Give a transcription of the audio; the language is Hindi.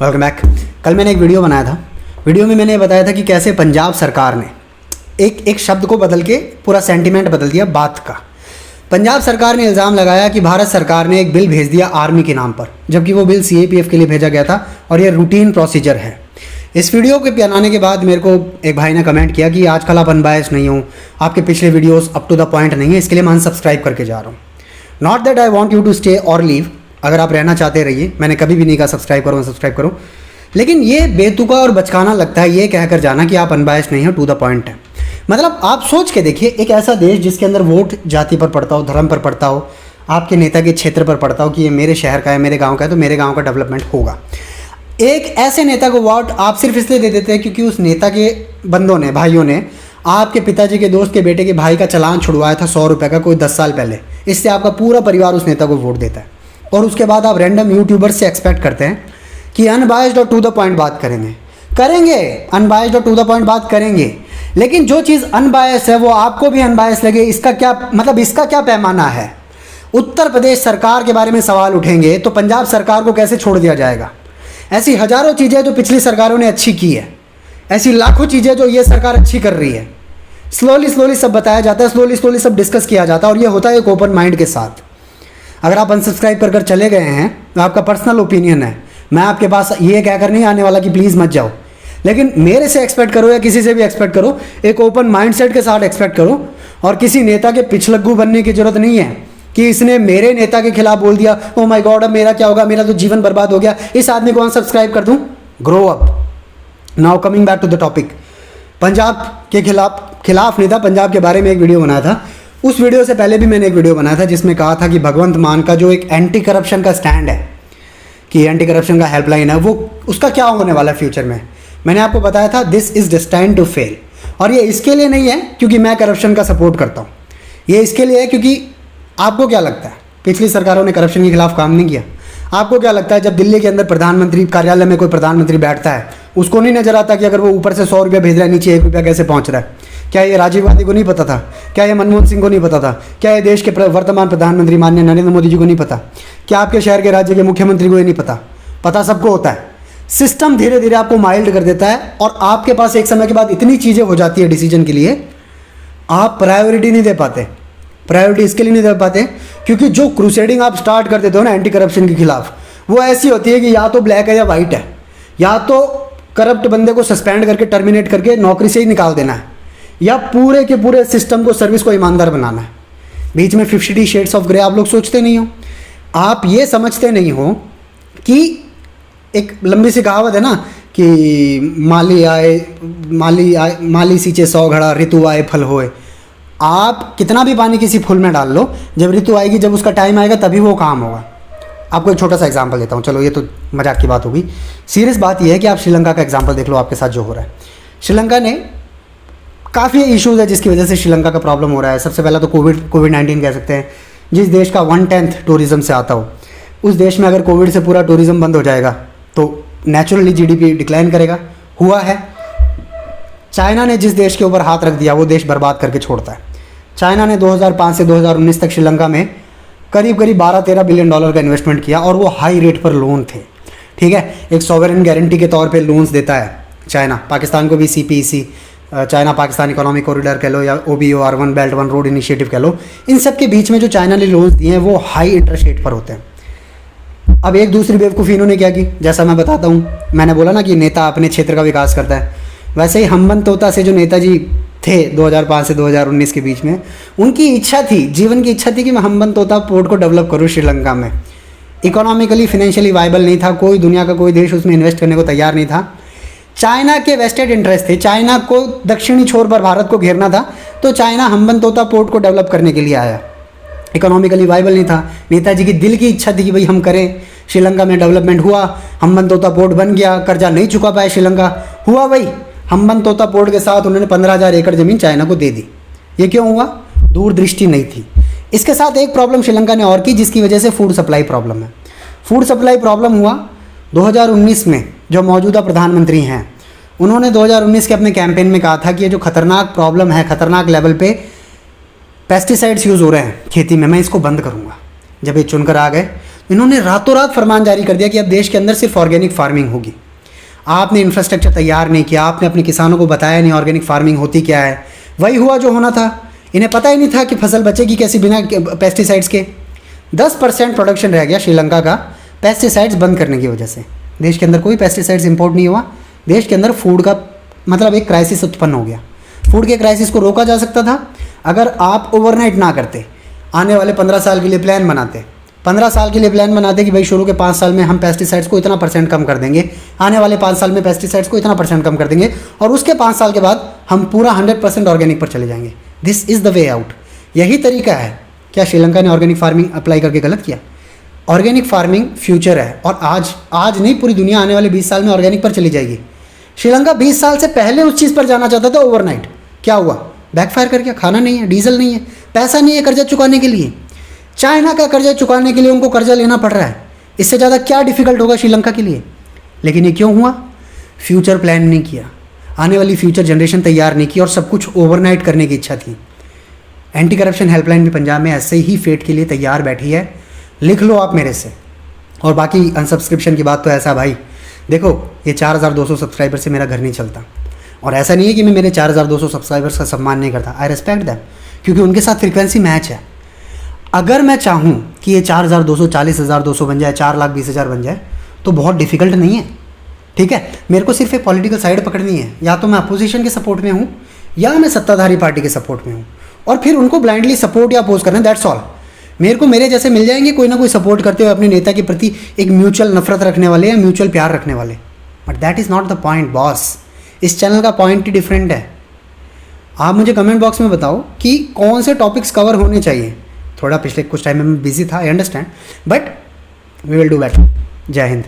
Welcome back. कल मैंने एक वीडियो बनाया था। वीडियो में मैंने बताया था कि कैसे पंजाब सरकार ने एक शब्द को बदल के पूरा सेंटिमेंट बदल दिया बात का। पंजाब सरकार ने इल्ज़ाम लगाया कि भारत सरकार ने एक बिल भेज दिया आर्मी के नाम पर, जबकि वो बिल CAPF के लिए भेजा गया था और ये रूटीन प्रोसीजर है। इस वीडियो के बनाने के बाद मेरे को एक भाई ने कमेंट किया कि आजकल आप अनबायस्ड नहीं हो, आपके पिछले videos up to the point नहीं है, इसके लिए मैं अनसब्सक्राइब करके जा रहा हूँ। Not that I want you to stay और लीव, अगर आप रहना चाहते रहिए, मैंने कभी भी नहीं कहा सब्सक्राइब करो अनसब्सक्राइब करो, लेकिन ये बेतुका और बचकाना लगता है ये कहकर जाना कि आप अनबायस्ड नहीं हो, टू द पॉइंट है। मतलब आप सोच के देखिए, एक ऐसा देश जिसके अंदर वोट जाति पर पड़ता हो, धर्म पर पड़ता हो, आपके नेता के क्षेत्र पर पड़ता हो कि ये मेरे शहर का है, मेरे गांव का है, तो मेरे गांव का डेवलपमेंट होगा। एक ऐसे नेता को वोट आप सिर्फ इसलिए दे देते हैं क्योंकि उस नेता के बंदों ने, भाइयों ने आपके पिताजी के दोस्त के बेटे के भाई का चालान छुड़वाया था 100 रुपये का कोई 10 साल पहले। इससे आपका पूरा परिवार उस नेता को वोट देता है और उसके बाद आप रैंडम यूट्यूबर्स से एक्सपेक्ट करते हैं कि अनबायस्ड और टू द पॉइंट बात करेंगे अनबायस्ड और टू द पॉइंट बात करेंगे, लेकिन जो चीज़ अनबायस है वो आपको भी अनबायस लगे, इसका क्या मतलब, इसका क्या पैमाना है? उत्तर प्रदेश सरकार के बारे में सवाल उठेंगे तो पंजाब सरकार को कैसे छोड़ दिया जाएगा? ऐसी हजारों चीज़ें जो पिछली सरकारों ने अच्छी की है, ऐसी लाखों चीज़ें जो ये सरकार अच्छी कर रही है। स्लोली सब बताया जाता है, स्लोली सब डिस्कस किया जाता है और ये होता है एक ओपन माइंड के साथ। अगर आप अनसब्सक्राइब कर चले गए हैं तो आपका पर्सनल ओपिनियन है, मैं आपके पास ये कहकर नहीं आने वाला कि प्लीज़ मत जाओ, लेकिन मेरे से एक्सपेक्ट करो या किसी से भी एक्सपेक्ट करो, एक ओपन माइंडसेट के साथ एक्सपेक्ट करो। और किसी नेता के पिछलग्गू बनने की जरूरत नहीं है कि इसने मेरे नेता के खिलाफ बोल दिया, ओ माय गॉड अब मेरा क्या होगा, मेरा तो जीवन बर्बाद हो गया, इस आदमी को अनसब्सक्राइब कर दूं। Grow up. Now coming back to the topic, Punjab के खिलाफ नहीं था, पंजाब के बारे में एक वीडियो बनाया था। उस वीडियो से पहले भी मैंने एक वीडियो बनाया था जिसमें कहा था कि भगवंत मान का जो एक एंटी करप्शन का स्टैंड है, कि एंटी करप्शन का हेल्पलाइन है, वो उसका क्या होने वाला है फ्यूचर में। मैंने आपको बताया था this is destined to fail. और ये इसके लिए नहीं है क्योंकि मैं करप्शन का सपोर्ट करता हूँ, ये इसके लिए है क्योंकि आपको क्या लगता है पिछली सरकारों ने करप्शन के खिलाफ काम नहीं किया? आपको क्या लगता है जब दिल्ली के अंदर प्रधानमंत्री कार्यालय में कोई प्रधानमंत्री बैठता है, उसको नहीं नजर आता कि अगर वो ऊपर से 100 रुपया भेज रहा है, नीचे 1 रुपया कैसे पहुँच रहा है? क्या ये राजीव गांधी को नहीं पता था? क्या ये मनमोहन सिंह को नहीं पता था? क्या ये देश के वर्तमान प्रधानमंत्री माननीय नरेंद्र मोदी जी को नहीं पता? क्या आपके शहर के राज्य के मुख्यमंत्री को ये नहीं पता? पता सबको होता है। सिस्टम धीरे धीरे आपको माइल्ड कर देता है और आपके पास एक समय के बाद इतनी चीज़ें हो जाती है डिसीजन के लिए, आप प्रायोरिटी नहीं दे पाते। प्रायोरिटी इसके लिए नहीं दे पाते क्योंकि जो क्रूसेडिंग आप स्टार्ट कर देते हो ना एंटी करप्शन के खिलाफ, वो ऐसी होती है कि या तो ब्लैक है या वाइट है, या तो करप्ट बंदे को सस्पेंड करके टर्मिनेट करके नौकरी से ही निकाल देना है, या पूरे के पूरे सिस्टम को, सर्विस को ईमानदार बनाना है। बीच में 50 शेड्स ऑफ ग्रे आप लोग सोचते नहीं हो। आप ये समझते नहीं हो कि एक लंबी सी कहावत है ना कि माली सींचे 100 घड़ा, ऋतु आए फल होए। आप कितना भी पानी किसी फूल में डाल लो, जब ऋतु आएगी, जब उसका टाइम आएगा तभी वो काम होगा। आपको एक छोटा सा एग्जांपल देता हूँ, चलो ये तो मजाक की बात होगी, सीरियस बात यह है कि आप श्रीलंका का एग्जांपल देख लो, आपके साथ जो हो रहा है। श्रीलंका ने काफ़ी इश्यूज़ है जिसकी वजह से श्रीलंका का प्रॉब्लम हो रहा है। सबसे पहला तो कोविड-19 कह सकते हैं। जिस देश का 1/10 टूरिज़्म से आता हो, उस देश में अगर कोविड से पूरा टूरिज़्म बंद हो जाएगा तो नेचुरली GDP डिक्लाइन करेगा। हुआ है। चाइना ने जिस देश के ऊपर हाथ रख दिया वो देश बर्बाद करके छोड़ता है। चाइना ने 2005 से 2019 तक श्रीलंका में करीब 12-13 बिलियन डॉलर का इन्वेस्टमेंट किया और वो हाई रेट पर लोन थे। ठीक है, एक सॉवरेन गारंटी के तौर पे लोन्स देता है चाइना। पाकिस्तान को भी CPEC, China Pakistan economic corridor कह लो या OBOR1 belt one road initiative कह लो, इन सब के बीच में जो चाइना ने लोन्स दिए हैं वो हाई इंटरेस्ट रेट पर होते हैं। अब एक दूसरी बेवकूफ़ी इन्होंने क्या की, जैसा मैं बताता हूँ, मैंने बोला ना कि नेता अपने क्षेत्र का विकास करता है, वैसे ही हम्बन तोता से जो नेताजी थे 2005 से 2019 के बीच में, उनकी इच्छा थी, जीवन की इच्छा थी कि मैं हम्बन तोता पोर्ट को डेवलप करूँ श्रीलंका में। इकोनॉमिकली फाइनेंशियली वाइबल नहीं था, कोई दुनिया का कोई देश उसमें इन्वेस्ट करने को तैयार नहीं था। चाइना के वेस्टेड इंटरेस्ट थे, चाइना को दक्षिणी छोर पर भारत को घेरना था, तो चाइना हम्बन तोता पोर्ट को डेवलप करने के लिए आया। इकोनॉमिकली वाइबल नहीं था, नेताजी की दिल की इच्छा थी कि भाई हम करें। श्रीलंका में डेवलपमेंट हुआ, हम्बन तोता पोर्ट बन गया, कर्जा नहीं चुका पाया श्रीलंका, हुआ भाई हम्बन तोता पोर्ट के साथ उन्होंने 15,000 एकड़ ज़मीन चाइना को दे दी। ये क्यों हुआ? दूरदृष्टि नहीं थी। इसके साथ एक प्रॉब्लम श्रीलंका ने और की जिसकी वजह से फूड सप्लाई प्रॉब्लम है। फूड सप्लाई प्रॉब्लम हुआ 2019 में। जो मौजूदा प्रधानमंत्री हैं उन्होंने 2019 के अपने कैंपेन में कहा था कि ये जो खतरनाक प्रॉब्लम है, खतरनाक लेवल पे पेस्टिसाइड्स यूज़ हो रहे हैं खेती में, मैं इसको बंद करूँगा। जब ये चुनकर आ गए इन्होंने रातों रात फरमान जारी कर दिया कि अब देश के अंदर सिर्फ ऑर्गेनिक फार्मिंग होगी। आपने इंफ्रास्ट्रक्चर तैयार नहीं किया, आपने अपने किसानों को बताया नहीं ऑर्गेनिक फार्मिंग होती क्या है। वही हुआ जो होना था। इन्हें पता ही नहीं था कि फसल बचेगी कैसी बिना पेस्टिसाइड्स के। 10% प्रोडक्शन रह गया श्रीलंका का पेस्टिसाइड्स बंद करने की वजह से। देश के अंदर कोई पेस्टिसाइड्स इंपोर्ट नहीं हुआ। देश के अंदर फूड का मतलब एक क्राइसिस उत्पन्न हो गया। फूड के क्राइसिस को रोका जा सकता था अगर आप ओवरनाइट ना करते, आने वाले 15 साल के लिए प्लान बनाते। 15 साल के लिए प्लान बनाते कि भाई शुरू के 5 साल में हम पेस्टिसाइड्स को इतना % कम कर देंगे, आने वाले 5 साल में पेस्टिसाइड्स को इतना % कम कर देंगे, और उसके 5 साल के बाद हम पूरा 100% ऑर्गेनिक पर चले जाएंगे। This is the way out. यही तरीका है। क्या श्रीलंका ने ऑर्गेनिक फार्मिंग अप्लाई करके गलत किया? ऑर्गेनिक फार्मिंग फ्यूचर है, और आज नहीं पूरी दुनिया आने वाले 20 साल में ऑर्गेनिक पर चली जाएगी। श्रीलंका 20 साल से पहले उस चीज़ पर जाना चाहता था ओवरनाइट। क्या हुआ? बैकफायर कर गया। खाना नहीं है, डीजल नहीं है, पैसा नहीं है कर्जा चुकाने के लिए। चाइना का कर्जा चुकाने के लिए उनको कर्जा लेना पड़ रहा है। इससे ज़्यादा क्या डिफ़िकल्ट होगा श्रीलंका के लिए? लेकिन ये क्यों हुआ? फ्यूचर प्लान नहीं किया, आने वाली फ्यूचर जनरेशन तैयार नहीं की, और सब कुछ ओवरनाइट करने की इच्छा थी। एंटी करप्शन हेल्पलाइन भी पंजाब में ऐसे ही फेट के लिए तैयार बैठी है। लिख लो आप मेरे से। और बाकी अनसब्सक्रिप्शन की बात तो ऐसा भाई, देखो ये 4200 सब्सक्राइबर से मेरा घर नहीं चलता। और ऐसा नहीं है कि मैं मेरे 4200 सब्सक्राइबर्स का सम्मान नहीं करता। आई रिस्पेक्ट दैम, क्योंकि उनके साथ फ्रीक्वेंसी मैच है। अगर मैं चाहूँ कि ये 4200 40,200 बन जाए, 4,20,000 बन जाए, तो बहुत डिफिकल्ट नहीं है। ठीक है, मेरे को सिर्फ एक पॉलिटिकल साइड पकड़नी है। या तो मैं अपोजिशन के सपोर्ट में हूँ, या मैं सत्ताधारी पार्टी के सपोर्ट में हूँ, और फिर उनको ब्लाइंडली सपोर्ट या अपोज करना, दैट्स ऑल। मेरे को मेरे जैसे मिल जाएंगे कोई ना कोई सपोर्ट करते हुए अपने नेता के प्रति एक म्यूचुअल नफरत रखने वाले या म्यूचुअल प्यार रखने वाले। But that is not the point boss. इस चैनल का पॉइंट ही डिफरेंट है। आप मुझे कमेंट बॉक्स में बताओ कि कौन से टॉपिक्स कवर होने चाहिए। थोड़ा पिछले कुछ टाइम में मैं बिजी था, I understand, but we will do better. जय हिंद।